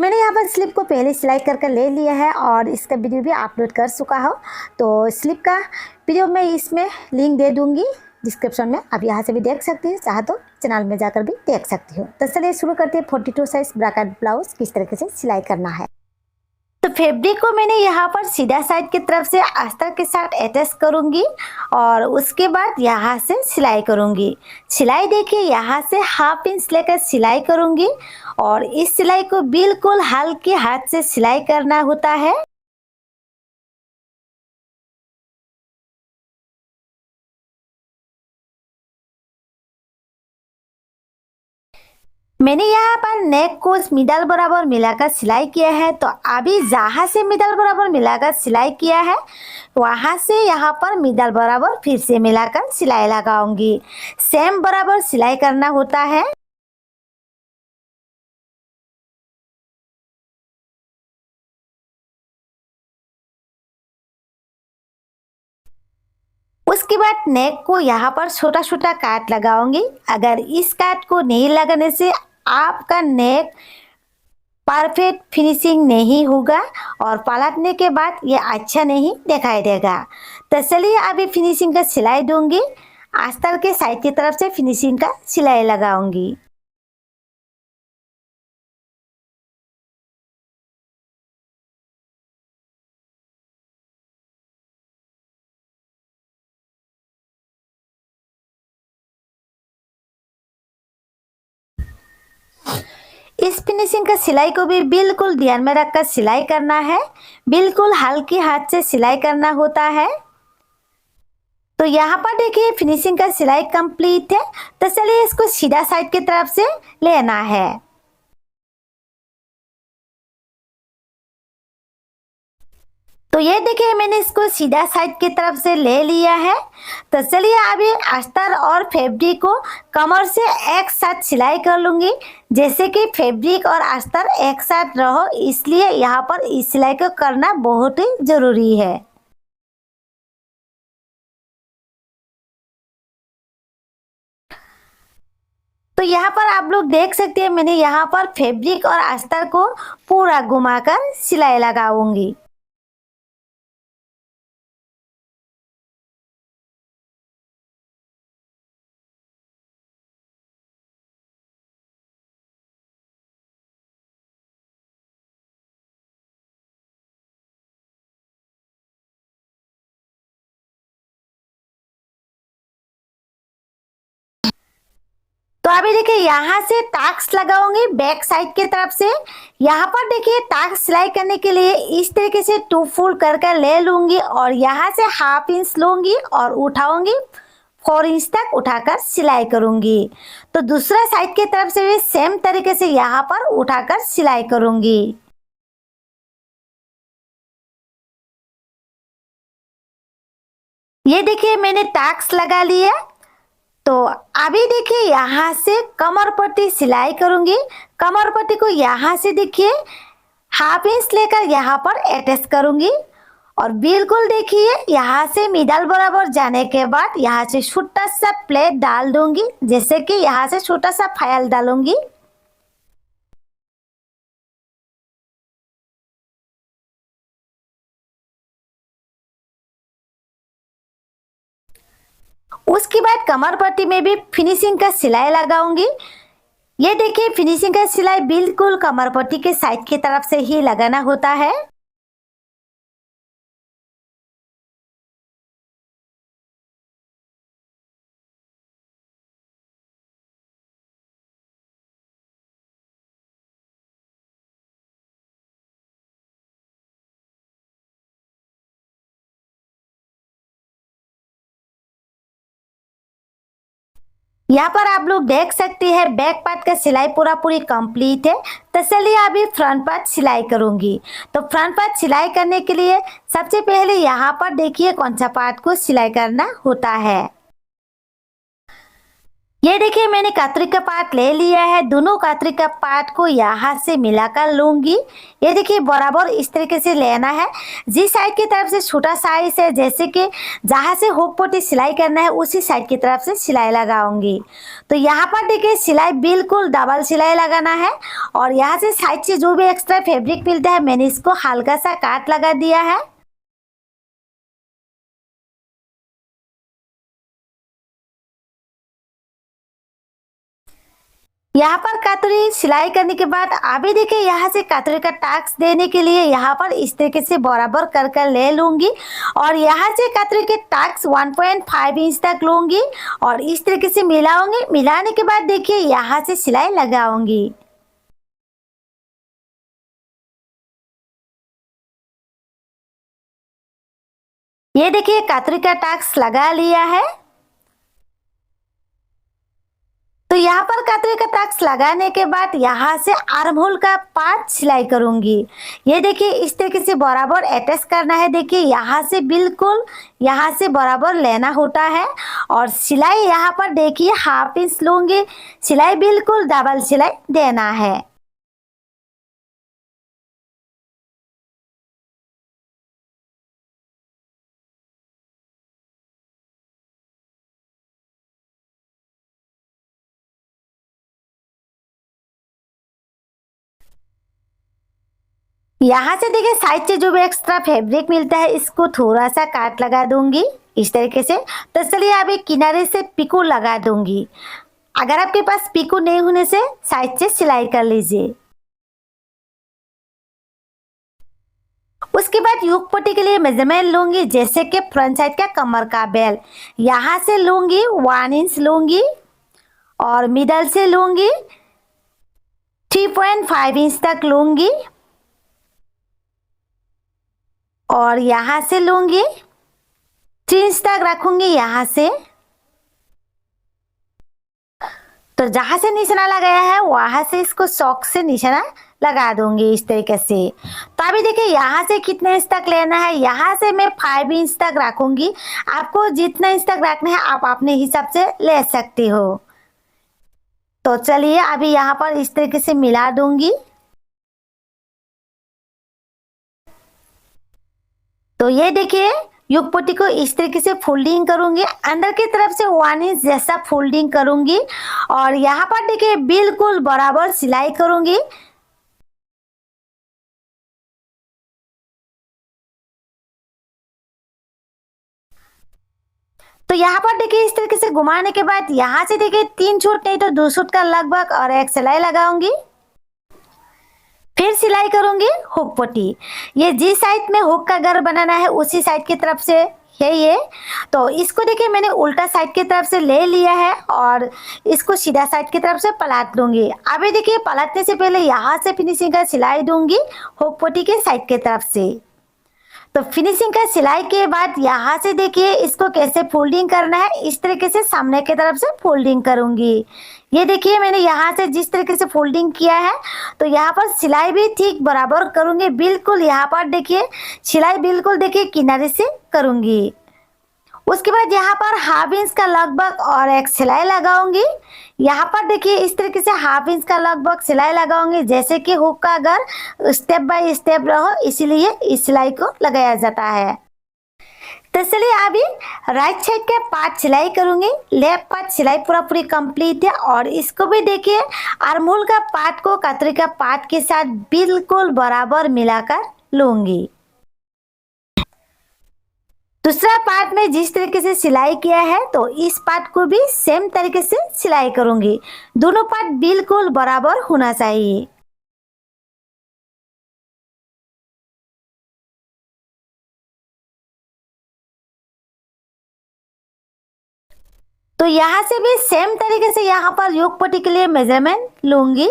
मैंने यहाँ पर स्लिप को पहले सिलाई कर ले लिया है और इसका वीडियो भी अपलोड कर चुका हो। तो स्लिप का वीडियो मैं इसमें लिंक दे दूँगी डिस्क्रिप्शन में, आप यहाँ से भी देख सकती हैं, चाहे तो चैनल में जाकर भी देख सकती हो। तो चलिए शुरू करते हैं 42 साइज ब्रॉकेट ब्लाउज किस तरीके से सिलाई करना है। तो फैब्रिक को मैंने यहाँ पर सीधा साइड की तरफ से अस्तर के साथ अटैच करूँगी और उसके बाद यहाँ से सिलाई करूँगी। सिलाई देखिए यहाँ से 1/2 इंच लेकर सिलाई करूँगी और इस सिलाई को बिल्कुल हल्के हाथ से सिलाई करना होता है। मैंने यहाँ पर नेक को मिडल बराबर मिलाकर सिलाई किया है। तो अभी जहाँ से मिडल बराबर मिलाकर सिलाई किया है वहाँ से यहाँ पर मिडल बराबर फिर से मिलाकर सिलाई लगाऊंगी। सेम बराबर सिलाई करना होता है। उसके बाद नेक को यहाँ पर छोटा छोटा काट लगाऊंगी। अगर इस काट को नहीं लगाने से आपका नेक परफेक्ट फिनिशिंग नहीं होगा और पलटने के बाद ये अच्छा नहीं दिखाई देगा। तो चलिए अभी फिनिशिंग का सिलाई दूंगी। अस्तर के साइड की तरफ से फिनिशिंग का सिलाई लगाऊंगी। इस फिनिशिंग का सिलाई को भी बिल्कुल ध्यान में रखकर सिलाई करना है। बिल्कुल हल्के हाथ से सिलाई करना होता है। तो यहाँ पर देखिए फिनिशिंग का सिलाई कंप्लीट है। तो चलिए इसको सीधा साइड की तरफ से लेना है। तो ये देखिए मैंने इसको सीधा साइड की तरफ से ले लिया है। तो चलिए अभी अस्तर और फैब्रिक को कमर से एक साथ सिलाई कर लूंगी। जैसे कि फैब्रिक और अस्तर एक साथ रहो, इसलिए यहाँ पर इस सिलाई को करना बहुत ही जरूरी है। तो यहाँ पर आप लोग देख सकते हैं मैंने यहाँ पर फैब्रिक और अस्तर को पूरा घुमाकर सिलाई लगाऊंगी। तो अभी देखिए यहाँ से टाक्स लगाऊंगी बैक साइड की तरफ से। यहाँ पर देखिए टाक्स सिलाई करने के लिए इस तरीके से 2 फोल्ड करके ले लूंगी और यहाँ से 1/2 इंच लूंगी और उठाऊंगी 4 इंच तक उठाकर सिलाई करूंगी। तो दूसरा साइड की तरफ से भी सेम तरीके से यहाँ पर उठाकर सिलाई करूंगी। ये देखिए मैंने टाक्स लगा लिया। तो अभी देखिए यहाँ से कमर पट्टी सिलाई करूंगी। कमर पट्टी को यहाँ से देखिए 1/2 इंच लेकर यहाँ पर अटैच करूंगी और बिल्कुल देखिए यहाँ से मिडल बराबर जाने के बाद यहाँ से छोटा सा प्लेट डाल दूंगी। जैसे कि यहाँ से छोटा सा फायल डालूंगी। उसके बाद कमर पट्टी में भी फिनिशिंग का सिलाई लगाऊंगी। ये देखिए फिनिशिंग का सिलाई बिल्कुल कमर पट्टी के साइड की तरफ से ही लगाना होता है। यहाँ पर आप लोग देख सकते हैं बैक पार्ट का सिलाई पूरी कंप्लीट है। तो चलिए अभी फ्रंट पार्ट सिलाई करूंगी। तो फ्रंट पार्ट सिलाई करने के लिए सबसे पहले यहाँ पर देखिए कौन सा पार्ट को सिलाई करना होता है। ये देखिए मैंने कतरी का पार्ट ले लिया है। दोनों कतरी का पार्ट को यहाँ से मिलाकर लूंगी। ये देखिए बराबर इस तरीके से लेना है। जिस साइड की तरफ से छोटा साइज है, जैसे कि जहाँ से हुक पट्टी सिलाई करना है उसी साइड की तरफ से सिलाई लगाऊंगी। तो यहाँ पर देखिए सिलाई बिल्कुल डबल सिलाई लगाना है। और यहाँ से साइड से जो भी एक्स्ट्रा फैब्रिक मिलता है मैंने इसको हल्का सा काट लगा दिया है। यहाँ पर कतरी सिलाई करने के बाद अभी देखिए यहाँ से कतरी का टाक्स देने के लिए यहाँ पर इस तरीके से बराबर कर कर ले लूंगी। और यहाँ से कतरी के टाक्स 1.5 इंच तक लूंगी और इस तरीके से मिलाऊंगी। मिलाने के बाद देखिए यहाँ से सिलाई लगाऊंगी। ये देखिए कतरी का टाक्स लगा लिया है। तो यहाँ पर कतरे का टक्स लगाने के बाद यहाँ से आर्म होल का पार्ट सिलाई करूंगी। ये देखिए इस तरीके से बराबर अटैच करना है। देखिए यहाँ से बिल्कुल यहाँ से बराबर लेना होता है। और सिलाई यहाँ पर देखिए हाफ इंच लूंगी। सिलाई बिल्कुल डबल सिलाई देना है। यहाँ से देखिए साइड से जो भी एक्स्ट्रा फैब्रिक मिलता है इसको थोड़ा सा काट लगा दूंगी इस तरीके से। तो चलिए अभी किनारे से पिको लगा दूंगी। अगर आपके पास पिको नहीं होने से साइड से सिलाई कर लीजिए। उसके बाद युग पट्टी के लिए मेजरमेंट लूंगी, जैसे कि फ्रंट साइड का कमर का बेल यहाँ से लूंगी 1 इंच लूंगी और मिडल से लूंगी 3.5 इंच तक लूंगी और यहाँ से लूंगी 3 इंच तक रखूंगी यहाँ से। तो जहां से निशाना लगाया है वहां से इसको चौक से निशाना लगा दूंगी इस तरीके से। तो अभी देखिए यहाँ से कितने इंच तक लेना है, यहाँ से मैं 5 इंच तक रखूंगी। आपको जितना इंच तक रखना है आप अपने हिसाब से ले सकते हो। तो चलिए अभी यहाँ पर इस तरीके से मिला दूंगी। तो ये देखिए युग पट्टी को इस तरीके से फोल्डिंग करूंगी, अंदर की तरफ से 1 इंच जैसा फोल्डिंग करूंगी और यहाँ पर देखिए बिल्कुल बराबर सिलाई करूंगी। तो यहाँ पर देखिए इस तरीके से घुमाने के बाद यहाँ से देखिए 3 सूट नहीं तो 2 सूट का लगभग और एक सिलाई लगाऊंगी। फिर सिलाई करूंगी हुक पट्टी। ये जिस साइड में हुक का घर बनाना है उसी साइड की तरफ से है ये। तो इसको देखिए मैंने उल्टा साइड की तरफ से ले लिया है और इसको सीधा साइड की तरफ से पलट दूंगी। अभी देखिए पलटने से पहले यहाँ से फिनिशिंग का सिलाई दूंगी हुक पट्टी के साइड की तरफ से। तो फिनिशिंग का सिलाई के बाद यहाँ से देखिए इसको कैसे फोल्डिंग करना है, इस तरीके से सामने की तरफ से फोल्डिंग करूंगी। ये देखिए मैंने यहाँ से जिस तरीके से फोल्डिंग किया है तो यहाँ पर सिलाई भी ठीक बराबर करूंगी। बिल्कुल यहाँ पर देखिए सिलाई बिल्कुल देखिए किनारे से करूंगी। उसके बाद यहाँ पर हाफ इंच का लगभग और एक सिलाई लगाऊंगी। यहाँ पर देखिए इस तरीके से हाफ इंच का लगभग सिलाई लगाऊंगी, जैसे कि हुक का अगर स्टेप बाय स्टेप रहो इसीलिए इस सिलाई को लगाया जाता है। तो चलिए अभी राइट साइड का पार्ट सिलाई करूंगी। लेफ्ट पार्ट सिलाई पूरा पूरी कंप्लीट है और इसको भी देखिए आर्महोल का पार्ट को कतरी का पार्ट के साथ बिल्कुल बराबर मिलाकर लूंगी। दूसरा पार्ट में जिस तरीके से सिलाई किया है तो इस पार्ट को भी सेम तरीके से सिलाई करूंगी। दोनों पार्ट बिल्कुल बराबर होना चाहिए। तो यहाँ से भी सेम तरीके से यहाँ पर योक पट्टी के लिए मेजरमेंट लूंगी।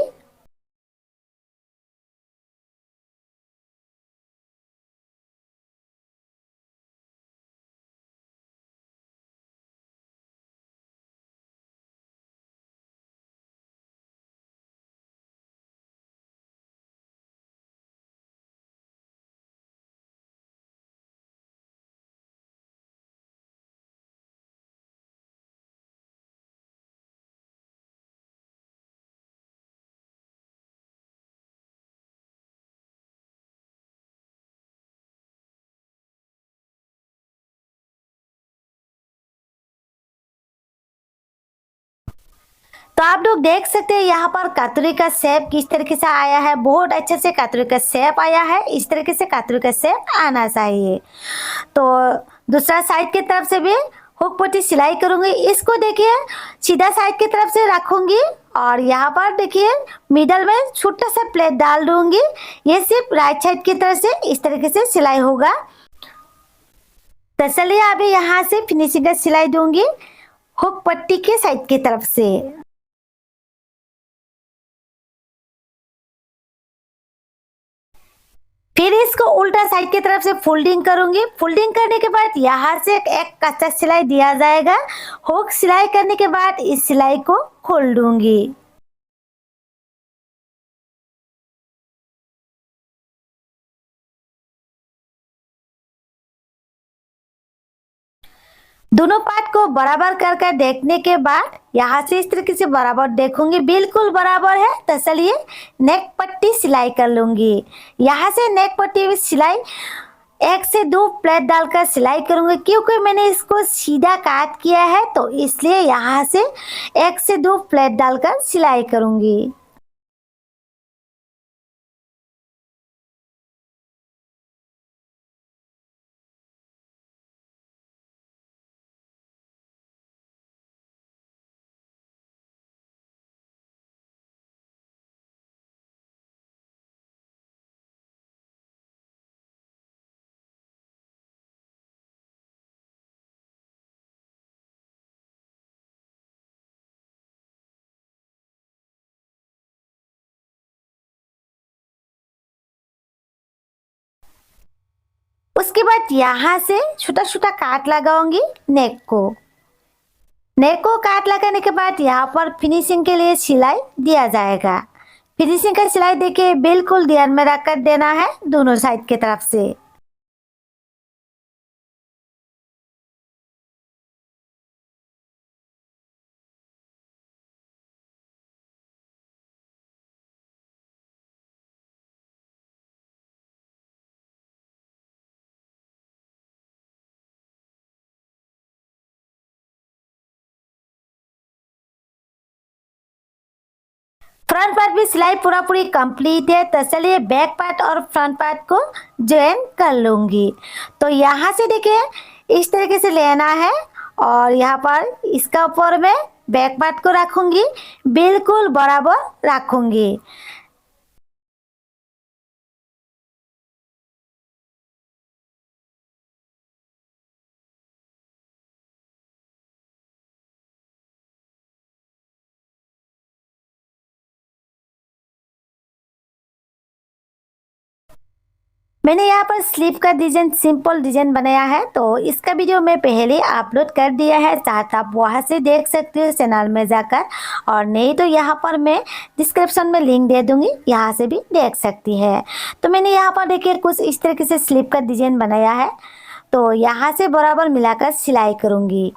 तो आप लोग देख सकते हैं यहाँ पर कतरी का शेप किस तरीके से आया है, बहुत अच्छे से कतरी का शेप आया है। इस तरीके से कतरी का शेप आना चाहिए। तो दूसरा साइड की तरफ से भी हुक पट्टी सिलाई करूंगी। इसको देखिए सीधा साइड की तरफ से रखूंगी और यहाँ पर देखिए मिडल में छोटा सा प्लेट डाल दूंगी। ये सिर्फ राइट साइड की तरफ से इस तरीके से सिलाई होगा। तो चलिए अभी यहाँ से फिनिशिंग का सिलाई दूंगी हुक पट्टी के साइड की तरफ से। फिर इसको उल्टा साइड की तरफ से फोल्डिंग करूंगी। फोल्डिंग करने के बाद यहाँ से एक कच्चा सिलाई दिया जाएगा। हुक सिलाई करने के बाद इस सिलाई को खोल दूंगी। दोनों पार्ट को बराबर कर देखने के बाद यहाँ से इस तरीके से बराबर देखूंगी, बिल्कुल बराबर है। तो चलिए नेक पट्टी सिलाई कर लूंगी। यहाँ से नेक पट्टी में सिलाई 1 से 2 प्लेट डालकर सिलाई करूंगी, क्योंकि मैंने इसको सीधा काट किया है तो इसलिए यहाँ से 1 से 2 प्लेट डालकर सिलाई करूंगी। उसके बाद यहाँ से छोटा छोटा काट लगाऊंगी नेक को। नेक को काट लगाने के बाद यहाँ पर फिनिशिंग के लिए सिलाई दिया जाएगा। फिनिशिंग का सिलाई देखिए बिल्कुल ध्यान में रखकर देना है दोनों साइड की तरफ से। फ्रंट पार्ट भी सिलाई पूरा पूरी कंप्लीट है। तो चलिए बैक पार्ट और फ्रंट पार्ट को ज्वाइन कर लूंगी। तो यहाँ से देखिए इस तरीके से लेना है और यहाँ पर इसका ऊपर में बैक पार्ट को रखूंगी, बिल्कुल बराबर रखूंगी। मैंने यहाँ पर स्लीव का डिजाइन सिंपल डिजाइन बनाया है, तो इसका वीडियो मैं पहले अपलोड कर दिया है, चाहे आप वहाँ से देख सकते हो चैनल में जाकर, और नहीं तो यहाँ पर मैं डिस्क्रिप्शन में लिंक दे दूंगी, यहाँ से भी देख सकती है। तो मैंने यहाँ पर देखिए कुछ इस तरीके से स्लीव का डिजाइन बनाया है, तो यहाँ से बराबर मिलाकर सिलाई करूँगी।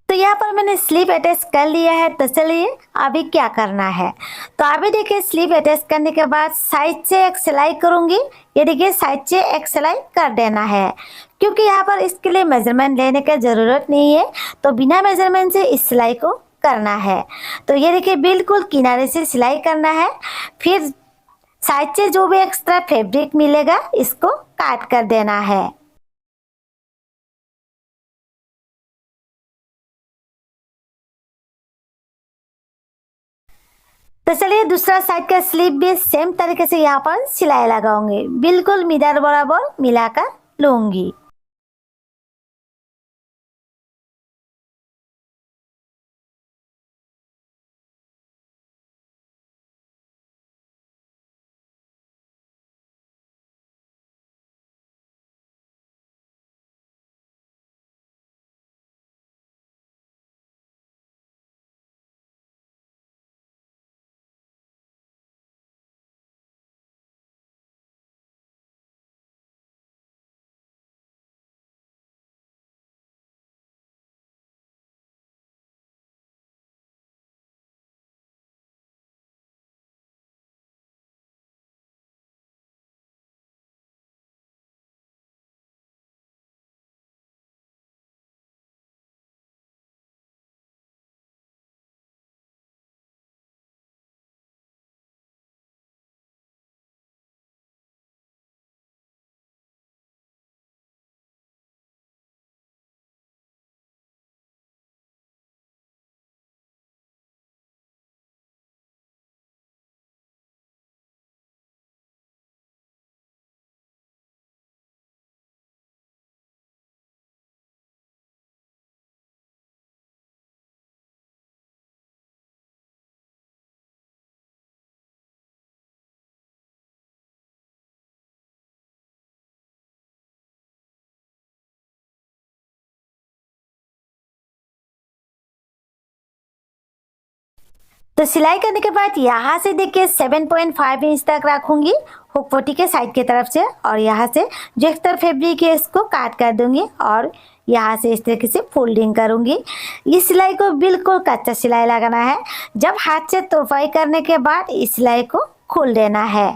तो यहाँ पर मैंने स्लीव अटैच कर लिया है। तो चलिए अभी क्या करना है। तो अभी देखिए स्लीव अटैच करने के बाद साइड से एक सिलाई करूंगी। ये देखिए साइड से एक सिलाई कर देना है, क्योंकि यहाँ पर इसके लिए मेजरमेंट लेने की ज़रूरत नहीं है। तो बिना मेजरमेंट से इस सिलाई को करना है। तो ये देखिए बिल्कुल किनारे से सिलाई करना है। फिर साइड से जो भी एक्स्ट्रा फैब्रिक मिलेगा इसको काट कर देना है। तो चलिए दूसरा साइड का स्लीव भी सेम तरीके से यहाँ पर सिलाई लगाऊंगी। बिल्कुल मिडल बराबर मिलाकर लूंगी। तो सिलाई करने के बाद यहाँ से देखिए 7.5 इंच तक रखूंगी हुक पट्टी के साइड की तरफ से, और यहाँ से जो एक्स्ट्रा फैब्रिक है इसको काट कर दूंगी और यहाँ से इस तरीके से फोल्डिंग करूंगी। इस सिलाई को बिल्कुल कच्चा सिलाई लगाना है। जब हाथ से तुरपाई करने के बाद इस सिलाई को खोल देना है।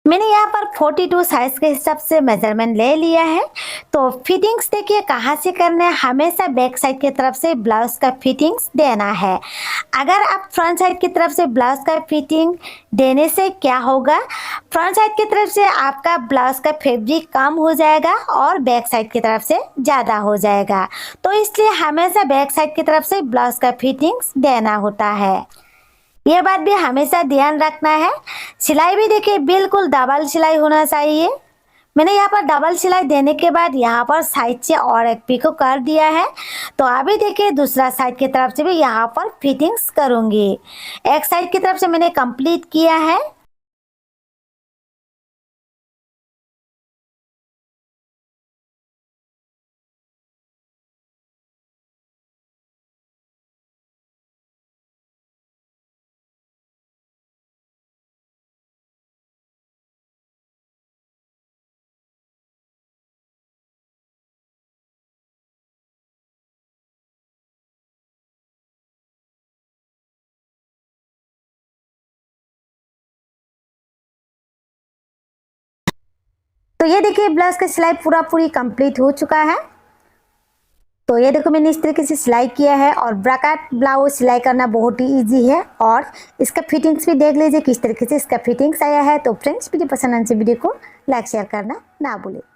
मैंने यहाँ पर 42 साइज के हिसाब से मेजरमेंट ले लिया है। तो फिटिंग्स देखिए कहाँ से करना है। हमेशा बैक साइड की तरफ से ब्लाउज का फिटिंग्स देना है। अगर आप फ्रंट साइड की तरफ से ब्लाउज का फिटिंग देने से क्या होगा, फ्रंट साइड की तरफ से आपका ब्लाउज का फैब्रिक कम हो जाएगा और बैक साइड की तरफ से ज़्यादा हो जाएगा। तो इसलिए हमेशा बैक साइड की तरफ से ब्लाउज का फिटिंग्स देना होता है। ये बात भी हमेशा ध्यान रखना है। सिलाई भी देखिए बिल्कुल डबल सिलाई होना चाहिए। मैंने यहाँ पर डबल सिलाई देने के बाद यहाँ पर साइड से और एक पिको कर दिया है। तो अभी देखिए दूसरा साइड की तरफ से भी यहाँ पर फिटिंग्स करूँगी। एक साइड की तरफ से मैंने कंप्लीट किया है। तो ये देखिए ब्लाउज का सिलाई पूरी कंप्लीट हो चुका है। तो ये देखो मैंने इस तरीके से सिलाई किया है और ब्रैकेट ब्लाउज सिलाई करना बहुत ही इजी है। और इसका फिटिंग्स भी देख लीजिए किस तरीके से इसका फिटिंग्स आया है। तो फ्रेंड्स वीडियो पसंद आने से वीडियो को लाइक शेयर करना ना भूलें।